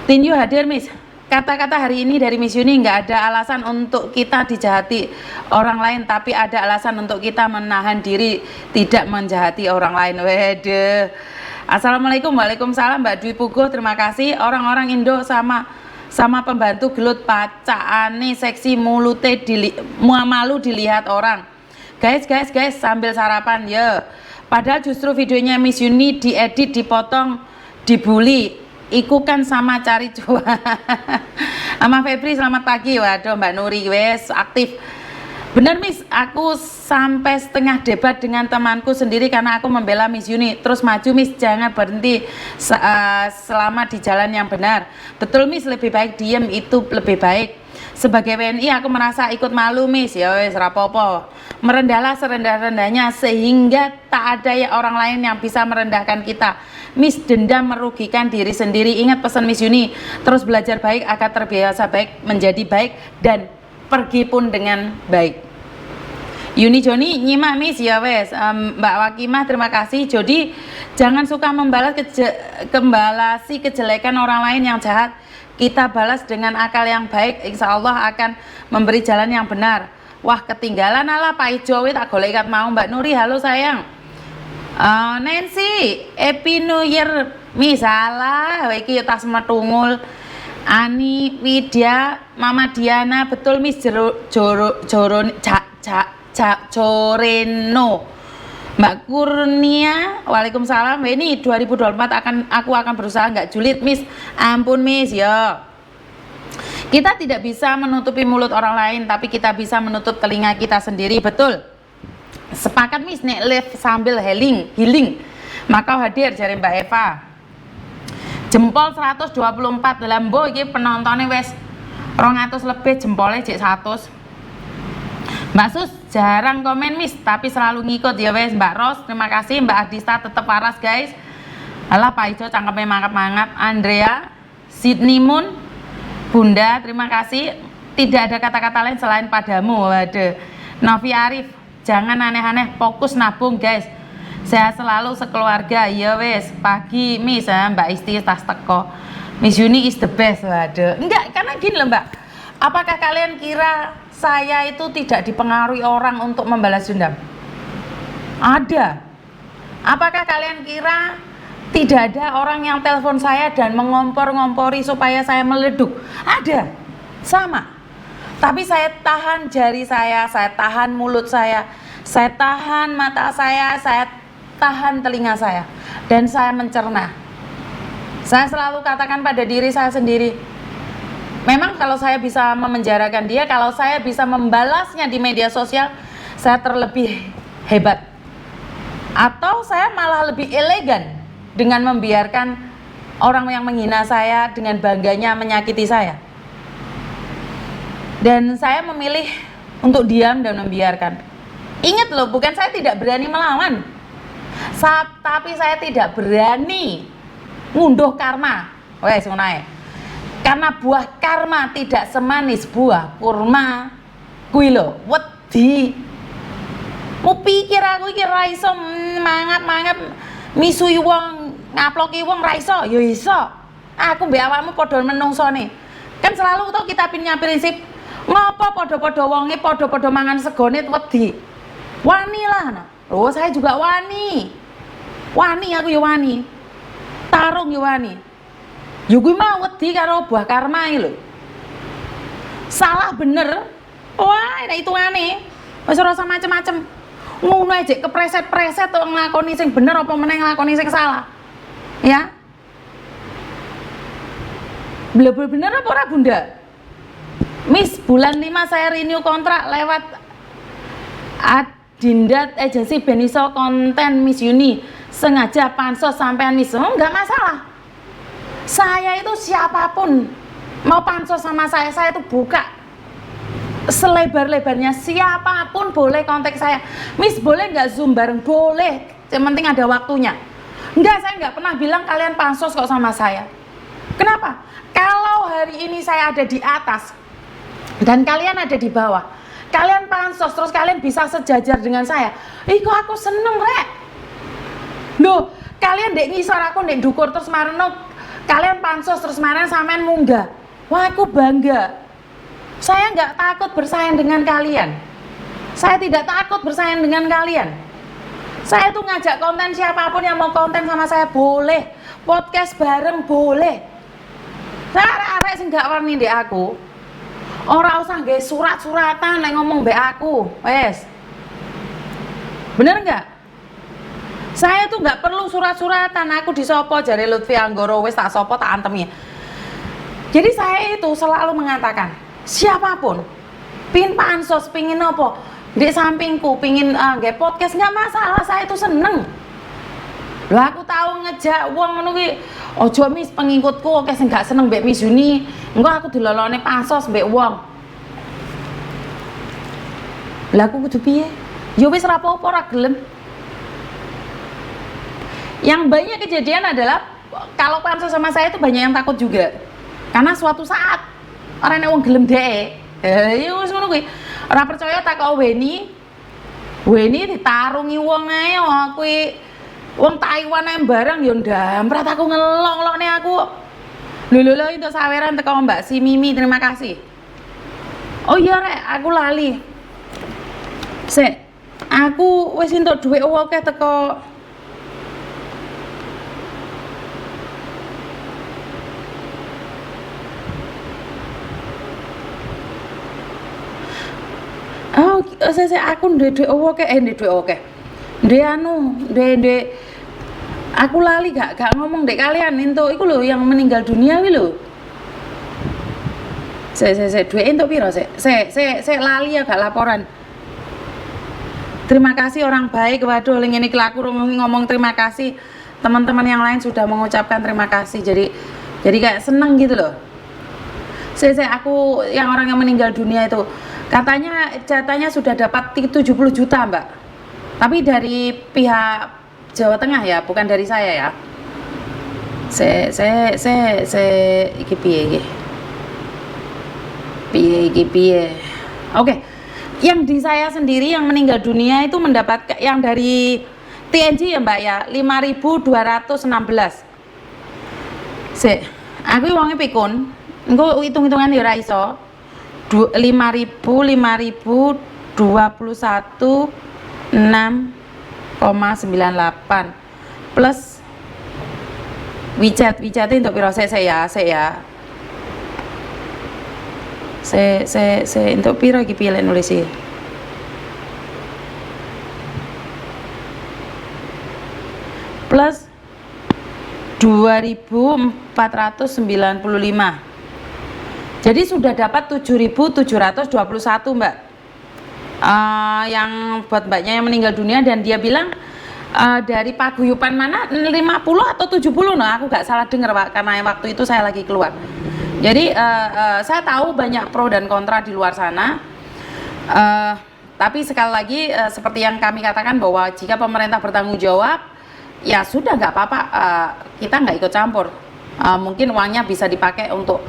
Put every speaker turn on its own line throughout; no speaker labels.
Tinju hadir, Miss. Kata-kata hari ini dari Miss Yuni, nggak ada alasan untuk kita dijahati orang lain, tapi ada alasan untuk kita menahan diri tidak menjahati orang lain. Wede. Assalamualaikum, waalaikumsalam Mbak Dwi Puguh, terima kasih. Orang-orang Indo sama pembantu gelut pacaane seksi mulute malu dilihat orang. Guys, sambil sarapan ya. Padahal justru videonya Miss Yuni diedit, dipotong, dibully. Iku kan sama cari cuan. Sama Febri, selamat pagi. Waduh, Mbak Nuri wes aktif. Bener Miss, aku sampai setengah debat dengan temanku sendiri karena aku membela Miss Yuni. Terus maju Miss, jangan berhenti selama di jalan yang benar. Betul Miss, lebih baik diem, itu lebih baik. Sebagai WNI aku merasa ikut malu Miss, ya wes rapopo. Merendahlah serendah-rendahnya sehingga tak ada ya orang lain yang bisa merendahkan kita. Miss, dendam merugikan diri sendiri. Ingat pesan Miss Yuni, terus belajar baik agar terbiasa baik, menjadi baik dan pergi pun dengan baik. Yuni Joni nyimak Miss, ya wes. Mbak Wakimah terima kasih. Jadi jangan suka membalasi kejelekan orang lain yang jahat. Kita balas dengan akal yang baik, insya Allah akan memberi jalan yang benar. Wah, ketinggalan ala Pak Ijo, tak golek ikat mau. Mbak Nuri, halo sayang. Nancy, Happy New Year. Misalah, iki tas metungul. Ani Widya, Mama Diana, betul Miss Coreno. Mbak Kurnia, waalaikumsalam. Ini 2024 aku akan berusaha nggak julid Miss. Ampun Miss ya. Kita tidak bisa menutupi mulut orang lain, tapi kita bisa menutup telinga kita sendiri. Betul. Sepakat Miss, nek live sambil healing. Maka hadir jari Mbak Eva. Jempol 124 dalam bo iki penontonnya wes 200 lebih, jempolnya jek 100. Mbak Sus jarang komen Miss, tapi selalu ngikut ya wes. Mbak Ros terima kasih. Mbak Adista tetap waras guys. Alah Pak Ijo cangkepnya mangap-mangap. Andrea, Sydney Moon, Bunda terima kasih. Tidak ada kata-kata lain selain padamu. Waduh. Novi Arif, jangan aneh-aneh, fokus nabung guys. Sehat selalu sekeluarga. Ya wes. Pagi Miss, Mbak Isti tas teko. Miss Yuni is the best. Waduh. Enggak, karena gini loh Mbak. Apakah kalian kira saya itu tidak dipengaruhi orang untuk membalas dendam? Ada. Apakah kalian kira tidak ada orang yang telepon saya dan mengompor-ngompori supaya saya meleduk? Ada. Sama. Tapi saya tahan jari saya tahan mulut saya tahan mata saya tahan telinga saya, dan saya mencerna. Saya selalu katakan pada diri saya sendiri, memang kalau saya bisa memenjarakan dia, kalau saya bisa membalasnya di media sosial, saya terlebih hebat. Atau saya malah lebih elegan dengan membiarkan orang yang menghina saya dengan bangganya menyakiti saya. Dan saya memilih untuk diam dan membiarkan. Ingat loh, bukan saya tidak berani melawan, tapi saya tidak berani ngunduh karma. Wes ngono. Karena buah karma tidak semanis buah kurma. Kuwi lho, wedi. Mu pikir aku iki ra iso mangap-mangap misui wong, ngaploki wong ra iso, ya iso. Aku mbek awakmu padha menungsone. Kan selalu to kita punya prinsip, ngopo padha-padha wonge padha-padha mangan segone wedi. Wani lah. Oh, saya juga wani. Wani aku ya wani. Tarung ya wani. Ya kuwi mau wedi karo buah karma iki lho. Salah bener. Wah, nek hitungane wis ora usah macem-macem. Ngono aja kepreset-preset to nglakoni sing bener apa meneh nglakoni sing salah. Ya. Blebel bener apa ora Bunda? Miss, bulan 5 saya renew kontrak lewat Adindat agensi Beniso konten Miss Yuni. Sengaja pansos sampean Miss. Oh, enggak masalah. Saya itu siapapun mau pansos sama saya itu buka selebar-lebarnya. Siapapun boleh kontak saya. Miss, boleh nggak Zoom bareng? Boleh, yang penting ada waktunya. Enggak, saya nggak pernah bilang kalian pansos kok sama saya. Kenapa? Kalau hari ini saya ada di atas dan kalian ada di bawah, kalian pansos terus kalian bisa sejajar dengan saya, kok aku seneng rek. Loh, kalian dek ngisor aku dek dukur terus marno Kalian pansos terus kemarin sampean munggah. Wah, aku bangga. Saya nggak takut bersaing dengan kalian. Saya tidak takut bersaing dengan kalian. Saya tuh ngajak konten siapapun yang mau konten sama saya boleh. Podcast bareng boleh. Saya arek sing gak warni ndek aku. Ora usah nggae surat-suratan nek ngomong mbek aku. Wes. Bener nggak? Saya tuh nggak perlu surat-suratan. Aku disopo jare Lutfi Anggoro, wes tak sopo tak antemi. Jadi saya itu selalu mengatakan, siapapun pingin pansos, pingin apa di sampingku, pingin nggak podcast, nggak masalah, saya itu seneng. Lah aku tahu ngejak wong ngono kuwi, ojo mis pengikutku oke sing gak seneng mbek Miss Yuni, engko aku dilolone pansos mbek wong. Lah aku kudu piye? Ya wis ora apa-apa ora gelem. Yang banyak kejadian adalah kalau pansos sama saya itu banyak yang takut juga. Karena suatu saat orang nek wong gelem dhek, ya wis ngono kuwi. Ora percaya tak kok Weni ditarungi wong ae kuwi wong Taiwan ae barang ya ndamprat aku ngelok-ngelokne aku. Lho untuk saweran teko Mbak Si Mimi, terima kasih. Oh iya rek, aku lali. Sik, aku wis entuk dhuwit akeh teko aku ndek oke aku lali gak ngomong dek kalian entuk iku lho yang meninggal dunia kuwi lho. Duit entuk piro sik lali ya gak laporan. Terima kasih orang baik. Waduh ngene iki aku ngomong terima kasih. Teman-teman yang lain sudah mengucapkan terima kasih. Jadi kayak seneng gitu loh. Aku yang orang yang meninggal dunia itu katanya jatahnya sudah dapat 70 juta mbak, tapi dari pihak Jawa Tengah ya, bukan dari saya ya. Iki piye. Oke. Yang di saya sendiri yang meninggal dunia itu mendapat yang dari TNG ya mbak ya, 5.216. Aku wonge pikun, engko hitung-hitungan ya ora iso. 5.021 6,98 plus WeChat untuk piro saya untuk piro iki pilih nulis iki plus 2.495. Jadi sudah dapat 7.721 mbak, yang buat mbaknya yang meninggal dunia. Dan dia bilang dari paguyuban mana 50 atau 70 nah aku gak salah dengar pak, karena waktu itu saya lagi keluar. Jadi saya tahu banyak pro dan kontra di luar sana, tapi sekali lagi seperti yang kami katakan bahwa jika pemerintah bertanggung jawab ya sudah nggak apa-apa, kita nggak ikut campur. Mungkin uangnya bisa dipakai untuk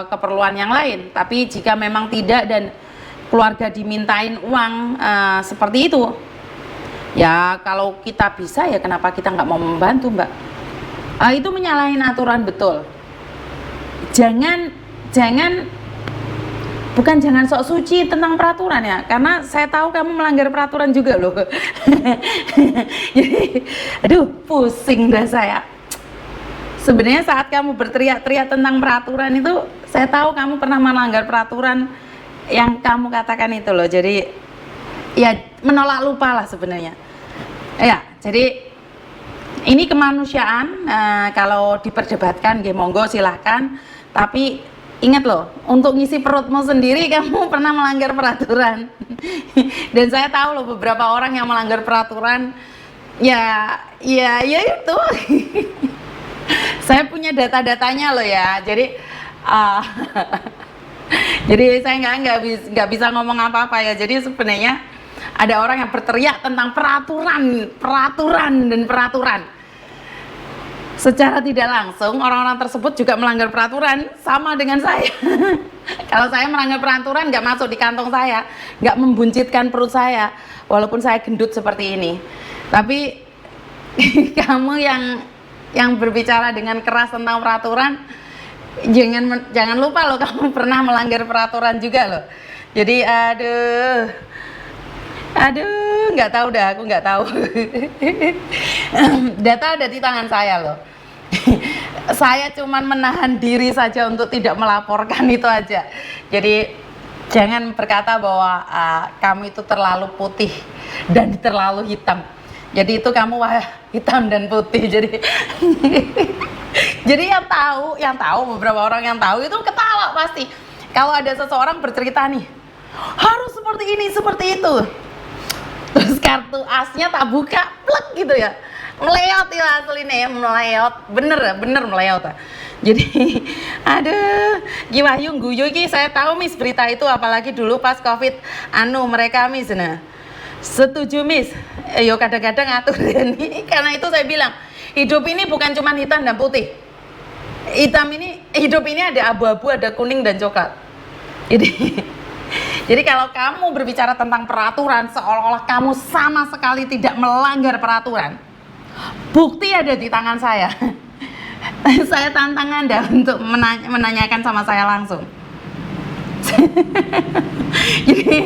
keperluan yang lain, tapi jika memang tidak dan keluarga dimintain uang seperti itu ya, kalau kita bisa ya kenapa kita nggak mau membantu mbak. Itu menyalahin aturan betul. Jangan sok suci tentang peraturan ya, karena saya tahu kamu melanggar peraturan juga loh. Jadi aduh pusing dah saya. Sebenarnya saat kamu berteriak-teriak tentang peraturan itu, saya tahu kamu pernah melanggar peraturan yang kamu katakan itu loh. Jadi ya menolak lupa lah sebenarnya. Ya, jadi ini kemanusiaan. Kalau diperdebatkan, monggo silahkan. Tapi ingat loh, untuk ngisi perutmu sendiri kamu pernah melanggar peraturan. Dan saya tahu loh beberapa orang yang melanggar peraturan. Ya itu. Saya punya data-datanya loh ya, jadi jadi saya nggak bisa ngomong apa-apa ya. Jadi sebenarnya ada orang yang berteriak tentang peraturan. Secara tidak langsung orang-orang tersebut juga melanggar peraturan sama dengan saya. Kalau saya melanggar peraturan nggak masuk di kantong saya, nggak membuncitkan perut saya, walaupun saya gendut seperti ini. Tapi kamu yang berbicara dengan keras tentang peraturan, jangan lupa loh kamu pernah melanggar peraturan juga loh. Jadi nggak tahu dah, aku nggak tahu. Data ada di tangan saya loh. Saya cuman menahan diri saja untuk tidak melaporkan itu aja. Jadi jangan berkata bahwa kamu itu terlalu putih dan terlalu hitam. Jadi itu kamu hitam dan putih. Jadi jadi yang tahu beberapa orang yang tahu itu ketawa pasti. Kalau ada seseorang bercerita nih, harus seperti ini, seperti itu. Terus kartu asnya tak buka, plek gitu ya. Meleot ya aslinya ya, meleot. Bener meleot. Jadi Giwayung guyu iki saya tahu Miss berita itu, apalagi dulu pas Covid mereka Miss nah. Setuju Miss. Yo kadang-kadang atur ini karena itu saya bilang, hidup ini bukan cuma hitam dan putih. Hidup ini ada abu-abu, ada kuning dan coklat. Jadi kalau kamu berbicara tentang peraturan seolah-olah kamu sama sekali tidak melanggar peraturan, bukti ada di tangan saya. Saya tantang Anda untuk menanyakan sama saya langsung. Jadi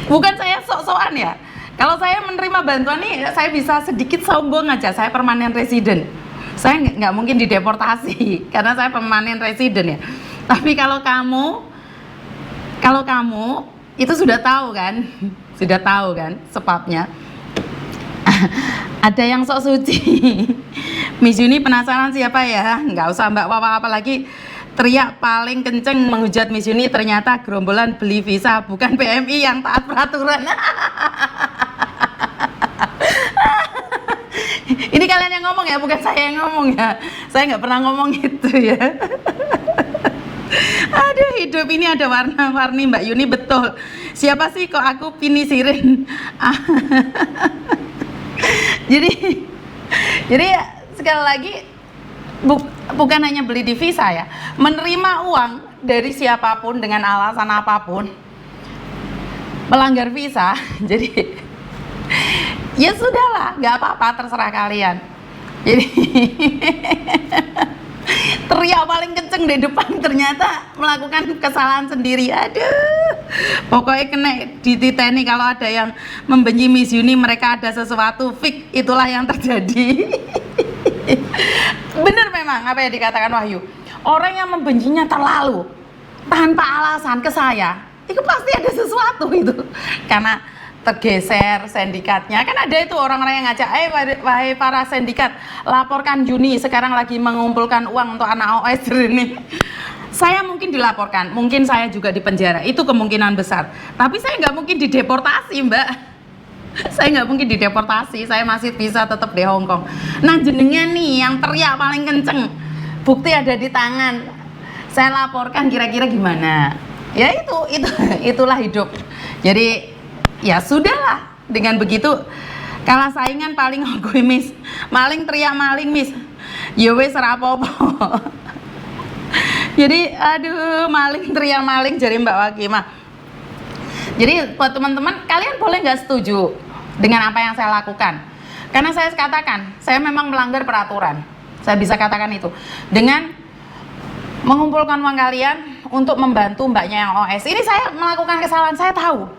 bukan saya sok-sokan ya. Kalau saya menerima bantuan nih, saya bisa sedikit sombong aja. Saya permanen resident. Saya nggak mungkin dideportasi karena saya permanen resident ya. Tapi kalau kamu itu sudah tahu kan sebabnya. Ada yang sok suci. Miss Yuni penasaran siapa ya? Nggak usah Mbak Wawa, apalagi teriak paling kenceng menghujat Miss Yuni, ternyata gerombolan beli visa bukan PMI yang taat peraturan. Ini kalian yang ngomong ya, bukan saya yang ngomong ya. Saya nggak pernah ngomong itu ya. Aduh, hidup ini ada warna-warni Mbak Yuni, betul. Siapa sih kok aku pinisirin? Jadi sekali lagi bukan hanya beli di visa ya, menerima uang dari siapapun dengan alasan apapun, melanggar visa. Jadi ya sudahlah, nggak apa-apa, terserah kalian. Jadi teriak paling kenceng di depan, ternyata melakukan kesalahan sendiri. Aduh, pokoknya kena dititeni. Kalau ada yang membenci Miss Yuni, mereka ada sesuatu fix, itulah yang terjadi. Bener memang apa yang dikatakan Wahyu, orang yang membencinya terlalu tanpa alasan ke saya, itu pasti ada sesuatu itu, karena tergeser sindikatnya. Kan ada itu orang-orang yang ngajak, wahai para sindikat, laporkan Yuni sekarang lagi mengumpulkan uang untuk anak OS ini. Saya mungkin dilaporkan, mungkin saya juga dipenjara, itu kemungkinan besar. Tapi saya nggak mungkin dideportasi Mbak. Saya nggak mungkin dideportasi, saya masih bisa tetap di Hong Kong. Nah jenengan nih yang teriak paling kenceng, bukti ada di tangan, saya laporkan, kira-kira gimana? Ya itulah hidup. Jadi ya sudahlah, dengan begitu kalah saingan paling gue Miss, maling teriak maling Miss, ya wes rapopo. Jadi aduh, maling teriak maling jadi Mbak Wakimah. Jadi buat teman-teman, kalian boleh nggak setuju dengan apa yang saya lakukan? Karena saya katakan, saya memang melanggar peraturan. Saya bisa katakan itu dengan mengumpulkan uang kalian untuk membantu mbaknya yang OS. Ini saya melakukan kesalahan, saya tahu.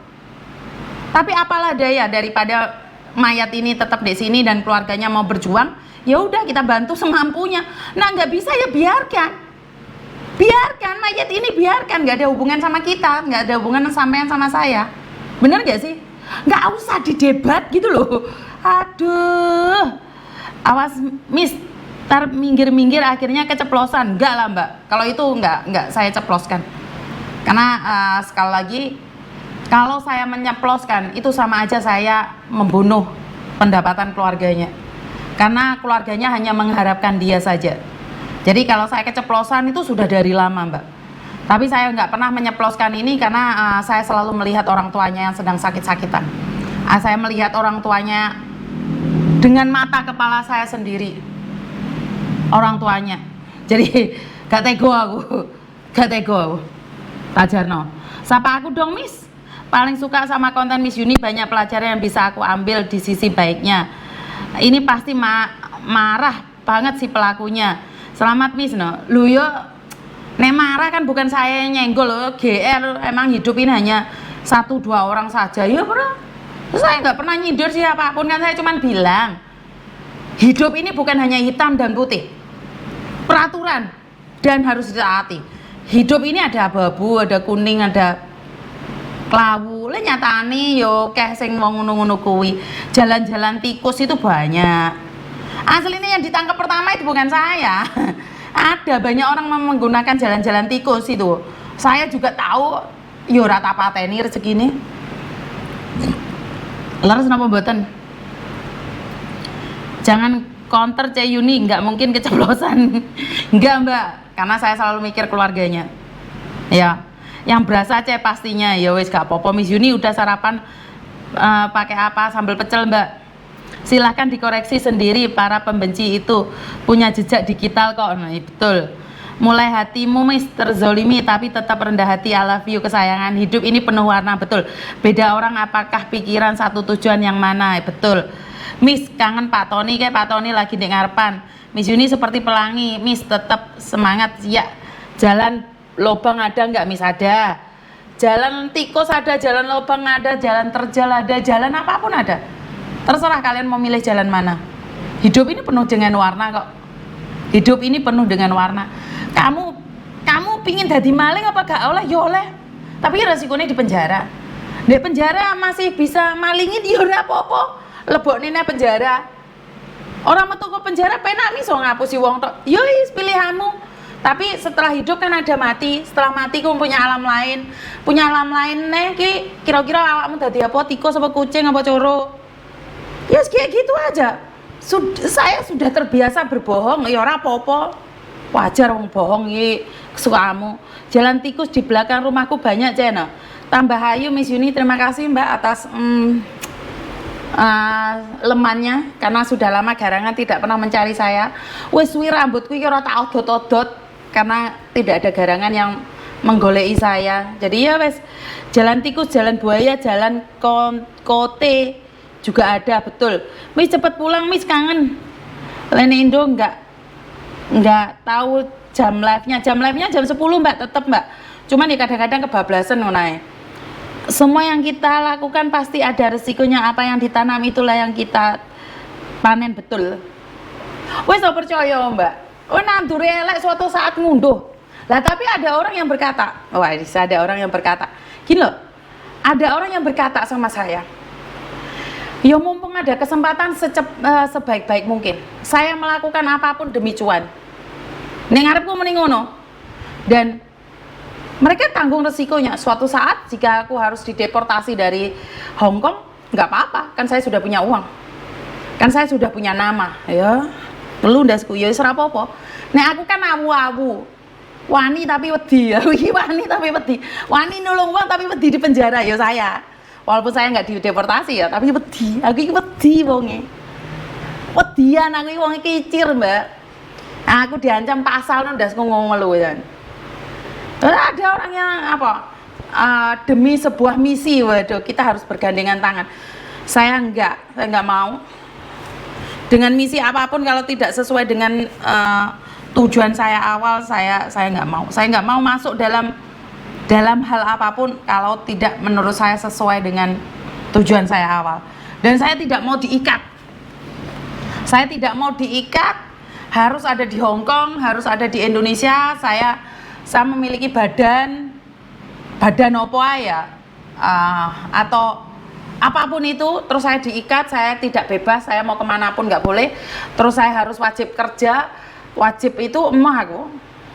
Tapi apalah daya, daripada mayat ini tetap di sini dan keluarganya mau berjuang, ya udah kita bantu semampunya. Nah nggak bisa ya biarkan mayat ini, biarkan, nggak ada hubungan sama kita, nggak ada hubungan sampean sama saya, bener nggak sih? Nggak usah didebat gitu loh. Aduh, awas Miss, ntar minggir-minggir akhirnya keceplosan. Enggak lah Mbak, kalau itu enggak saya ceploskan. Karena sekali lagi, kalau saya menyeploskan itu sama aja saya membunuh pendapatan keluarganya. Karena keluarganya hanya mengharapkan dia saja. Jadi kalau saya keceplosan itu sudah dari lama Mbak. Tapi saya nggak pernah menyeploskan ini karena saya selalu melihat orang tuanya yang sedang sakit-sakitan. Saya melihat orang tuanya dengan mata kepala saya sendiri. Orang tuanya. Jadi gak tego aku. Pak Jarno, sapa aku dong Miss. Paling suka sama konten Miss Yuni, banyak pelajaran yang bisa aku ambil di sisi baiknya. Ini pasti marah banget si pelakunya. Selamat Miss no. Lu yo nek marah kan bukan saya yang nyenggol loh, GR emang hidup ini hanya 1-2 orang saja ya bro. Saya nggak pernah nyindir siapapun, kan saya cuma bilang hidup ini bukan hanya hitam dan putih, peraturan dan harus ditaati. Hidup ini ada abu-abu, ada kuning, ada klawu. Le nyatane yo keh sing wong ngono-ngono kuwi. Jalan-jalan tikus itu banyak. Aslinya yang ditangkap pertama itu bukan saya. Ada banyak orang menggunakan jalan-jalan tikus itu. Saya juga tahu yo rata pateni rezekine. Laras napa mboten? Jangan counter Yuni, nggak mungkin keceplosan. Enggak Mbak, karena saya selalu mikir keluarganya. Ya, yang berasa pastinya ya wis gak apa-apa. Miss Yuni udah sarapan pakai apa? Sambal pecel Mbak. Silahkan dikoreksi sendiri, para pembenci itu punya jejak digital kok. Nah, betul. Mulai hatimu Miss terzolimi tapi tetap rendah hati. I love you kesayangan. Hidup ini penuh warna, betul. Beda orang apakah pikiran satu tujuan yang mana, betul. Miss kangen Pak Tony, kayak Pak Tony lagi di ngarepan. Miss Yuni seperti pelangi. Miss tetap semangat ya. Jalan lobang ada nggak Miss? Ada. Jalan tikus ada, jalan lobang ada, jalan terjal ada, jalan apapun ada. Terserah kalian mau milih jalan mana. Hidup ini penuh dengan warna kok. Hidup ini penuh dengan warna. Kamu pingin jadi maling apa gak oleh? Ya oleh. Tapi resikonya di penjara. Di penjara masih bisa malingin ya ora apa-apa. Lebokne penjara. Orang metu ke penjara penak iso ngapusi wong tok. Ya wis pilihanmu. Tapi setelah hidup kan ada mati. Setelah mati kamu punya alam lain. Punya alam lain ki kira-kira awakmu dadi apa? Tikus apa kucing apa coro? Ya kayak gitu aja. Saya sudah terbiasa berbohong, ya ora apa-apa. Wajar wong bohong iki kesukaanmu. Jalan tikus di belakang rumahku banyak Cena. Tambah ayu Miss Yuni, terima kasih Mbak atas lemannya, karena sudah lama garangan tidak pernah mencari saya. Wis suwi rambutku iki ora tak odot-odot karena tidak ada garangan yang menggoleki saya. Jadi ya wes, jalan tikus, jalan buaya, jalan kote juga ada, betul. Miss cepet pulang Miss, kangen. Lene Indo enggak tahu jam live-nya. Jam live-nya jam 10 Mbak, tetap Mbak. Cuman ya kadang-kadang kebablasan ngono. Semua yang kita lakukan pasti ada resikonya. Apa yang ditanam itulah yang kita panen, betul. Wes percaya Mbak. Oh nandure elek suatu saat ngunduh. Lah tapi ada orang yang berkata, ada orang yang berkata, gini loh, ada orang yang berkata sama saya, ya mumpung ada kesempatan sebaik-baik mungkin saya melakukan apapun demi cuan. Ning ngarepku mending ngono. Dan mereka tanggung resikonya. Suatu saat jika aku harus dideportasi dari Hong Kong, nggak apa-apa, kan saya sudah punya uang, kan saya sudah punya nama, ya telu ndasku ya wis ora apa-apa. Nek aku kan awu-awu, wani tapi wedi, ya wani tapi wedi, wani nulung wong tapi wedi di penjara ya saya. Walaupun saya nggak dideportasi ya, tapi wedi, aku iki wedi wonge. Wedian aku iki wonge kicir, Mbak. Aku diancam pasal ndasku ngomong kan. Ada orang yang demi sebuah misi, waduh, kita harus bergandengan tangan. Saya nggak mau. Dengan misi apapun kalau tidak sesuai dengan tujuan saya awal, saya nggak mau. Saya nggak mau masuk dalam hal apapun kalau tidak menurut saya sesuai dengan tujuan saya awal. Dan saya tidak mau diikat. Saya tidak mau diikat, harus ada di Hong Kong, harus ada di Indonesia. Saya memiliki badan apa ya, atau apapun itu, terus saya diikat, saya tidak bebas, saya mau kemanapun nggak boleh, terus saya harus wajib kerja, wajib itu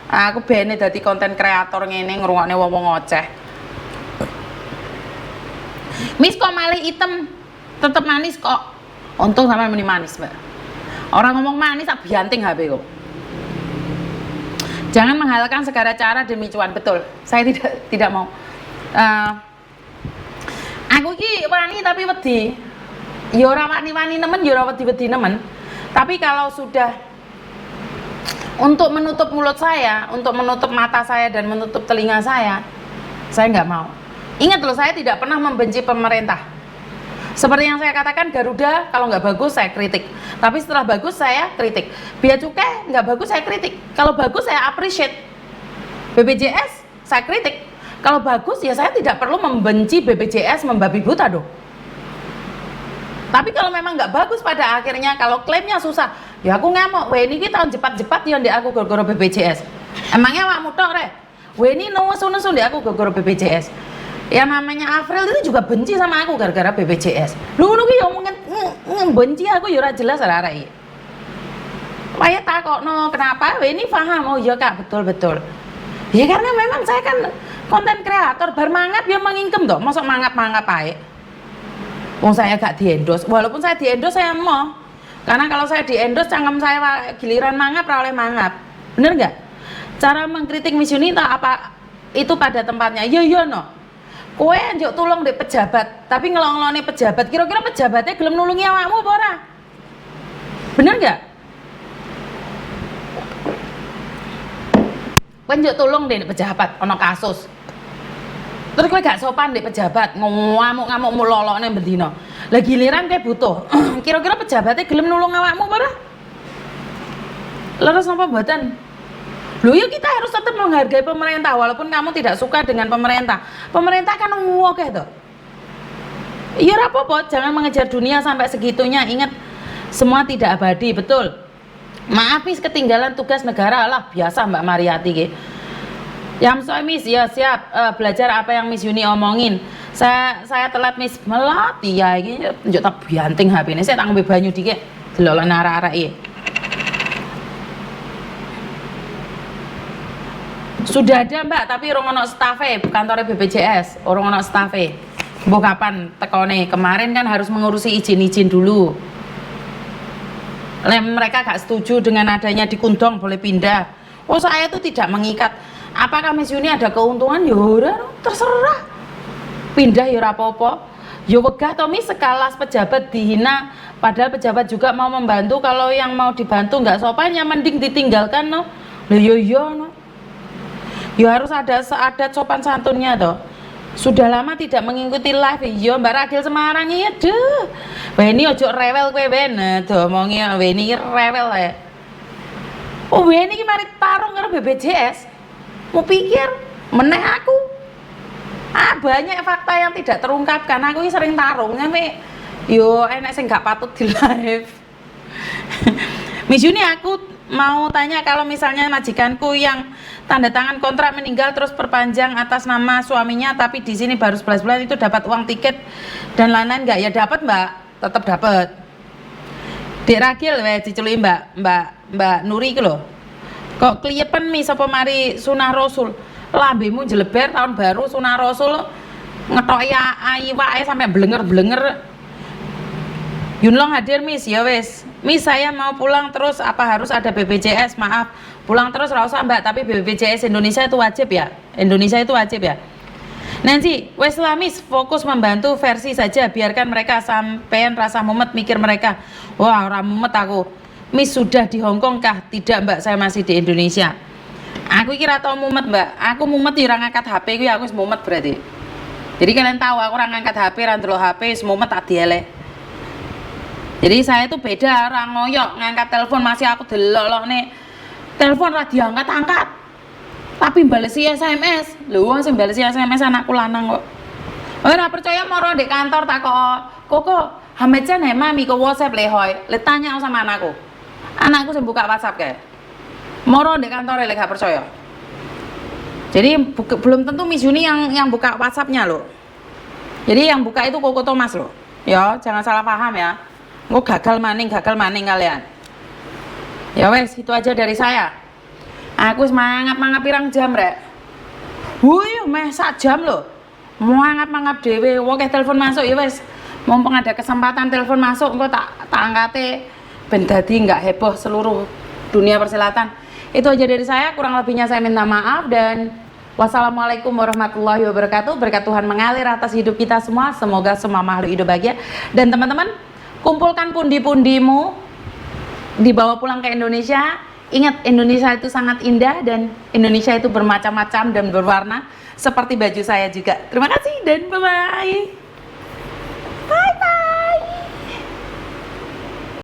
aku bene dadi konten kreator ngene ngrungokne wong ngoceh. Miss kok malih item, tetep manis kok. Untung sampai meni manis, Mbak. Orang ngomong manis tak bianting HP kok. Jangan menghalalkan segala cara demi cuan, betul. Saya tidak mau. Aku ki wani tapi wedi. Ya ora wani-wani nemen, ya ora wedi-wedi nemen. Tapi kalau sudah untuk menutup mulut saya, untuk menutup mata saya dan menutup telinga saya nggak mau. Ingat loh, saya tidak pernah membenci pemerintah. Seperti yang saya katakan, Garuda kalau nggak bagus saya kritik, tapi setelah bagus saya kritik. Bea Cukai nggak bagus saya kritik, kalau bagus saya appreciate. BPJS saya kritik, kalau bagus ya saya tidak perlu membenci BPJS membabi buta dong. Tapi kalau memang nggak bagus pada akhirnya, kalau klaimnya susah, ya aku ngamuk. Ini kita jepat-jepat ya di aku gara-gara BPJS. Emangnya awakmu tok rek? Ini nusu-nusu di aku gara-gara BPJS. Yang namanya April itu juga benci sama aku gara-gara BPJS. Lu ki yo benci aku ya ora jelas arek. Waya takokno kenapa? Ini paham. Oh iya Kak, betul. Ya karena memang saya kan konten kreator, bar mangap ya mengingkem toh. Mosok mangap-mangap ae. Wong saya gak diendos, walaupun saya diendos saya mau, karena kalau saya diendos cangkem saya giliran mangap ora oleh mangap, bener nggak? Cara mengkritik Miss Yuni apa itu pada tempatnya, yo no, kowe njuk tulung dek pejabat, tapi ngelong-ngelone pejabat, kira-kira pejabatnya gelem nulungi awakmu apa ora? Bener nggak? Kowe njuk tulung dek pejabat, ono kasus. Terus kowe gak sopan di pejabat, ngamuk-ngamuk mulolokne bendina. Lah giliran kowe butuh. Kira-kira pejabatnya gelem nulung awakmu apa ora? Leres napa mboten? Lho ya kita harus tetap menghargai pemerintah walaupun kamu tidak suka dengan pemerintah. Pemerintah kan akeh to. Ya ora apa-apa, jangan mengejar dunia sampai segitunya. Ingat, semua tidak abadi, betul. Maaf Miss, ketinggalan tugas negara lah biasa Mbak Mariati ge. Yang soal Miss ya siap belajar apa yang Miss Yuni omongin. Saya telat Miss melatih ya ini njuk tak bianting HP ini. Saya tak ngambil banyu dikit. Delok arek-arek iki. Sudah ada Mbak, tapi orang ono stafe kantor BPJS, orang ono stafe. Mbok kapan tekone? Kemarin kan harus mengurusi izin-izin dulu. Mereka gak setuju dengan adanya di Kundong boleh pindah. Oh saya itu tidak mengikat. Apakah Miss Yuni ada keuntungan? Ya udah, terserah. Pindah ya apa-apa. Ya wegah to Miss sekelas pejabat dihina, padahal pejabat juga mau membantu. Kalau yang mau dibantu nggak sopan ya mending ditinggalkan no. Lah yo no. Ya harus ada seadat sopan santunnya toh. Sudah lama tidak mengikuti live ya Mbak Ragil Semarang ya deh. Weni ojo rewel kowe ben. Tuh omongi Weni rewel ya. Oh Weni ki mari tarung karo BPJS. Mau pikir meneh aku banyak fakta yang tidak terungkapkan. Aku ini sering tarung nyampe yo enek sing gak patut di live. Miss Yuni, aku mau tanya, kalau misalnya majikanku yang tanda tangan kontrak meninggal terus perpanjang atas nama suaminya, tapi di sini baru 11 bulan, itu dapat uang tiket dan lain-lain nggak? Ya dapat Mbak, tetap dapat. Dek Ragil dicelui Mbak Nuri gitu loh. Kok kliyepen Miss apa mari sunah Rasul? Lambemu jeleber tahun baru sunah Rasul ngetoki ayi wae sampai blenger-blenger. Yunlong hadir Miss, ya wes. Miss saya mau pulang terus, apa harus ada BPJS? Maaf, pulang terus ora usah Mbak, tapi BPJS Indonesia itu wajib ya. Indonesia itu wajib ya. Nanti wes lah Miss, fokus membantu versi saja, biarkan mereka sampean rasa mumet mikir mereka. Wah, ora mumet aku. Miss sudah di Hongkong kah? Tidak Mbak, saya masih di Indonesia. Aku kira tau mumet Mbak. Aku mumet ya ora ngangkat HP ku ya aku wis mumet berarti. Jadi kalian tahu aku ora ngangkat HP, ora ndelok HP, wis mumet tak dielek. Jadi saya itu beda, orang ngoyok ngangkat telepon masih aku delok nih. Telepon ra diangkat-angkat. Tapi balesi SMS. Lho wong sing balesi SMS anakku lanang kok. Ora percaya moro di kantor tak kok Hamid Chan mami ke WhatsApp lehoy. Le tanya sama anakku. Anakku sing buka WhatsApp kayak. Moro di kantor lek gak percaya. Jadi belum tentu Miss Yuni yang buka WhatsApp-nya loh. Jadi yang buka itu Koko Thomas loh. Ya, jangan salah paham ya. Kok gagal maning kalian. Ya wes, itu aja dari saya. Aku semangat pirang jam rek. Wuih, meh sak jam loh. Mangap dhewe, wong telepon masuk ya wes. Mumpung ada kesempatan telepon masuk, engko tak angkate ben dadi enggak heboh seluruh dunia persilatan. Itu aja dari saya, kurang lebihnya saya minta maaf dan wassalamualaikum warahmatullahi wabarakatuh. Berkat Tuhan mengalir atas hidup kita semua. Semoga semua makhluk hidup bahagia. Dan teman-teman, kumpulkan pundi-pundimu, dibawa pulang ke Indonesia. Ingat, Indonesia itu sangat indah dan Indonesia itu bermacam-macam dan berwarna seperti baju saya juga. Terima kasih dan bye-bye.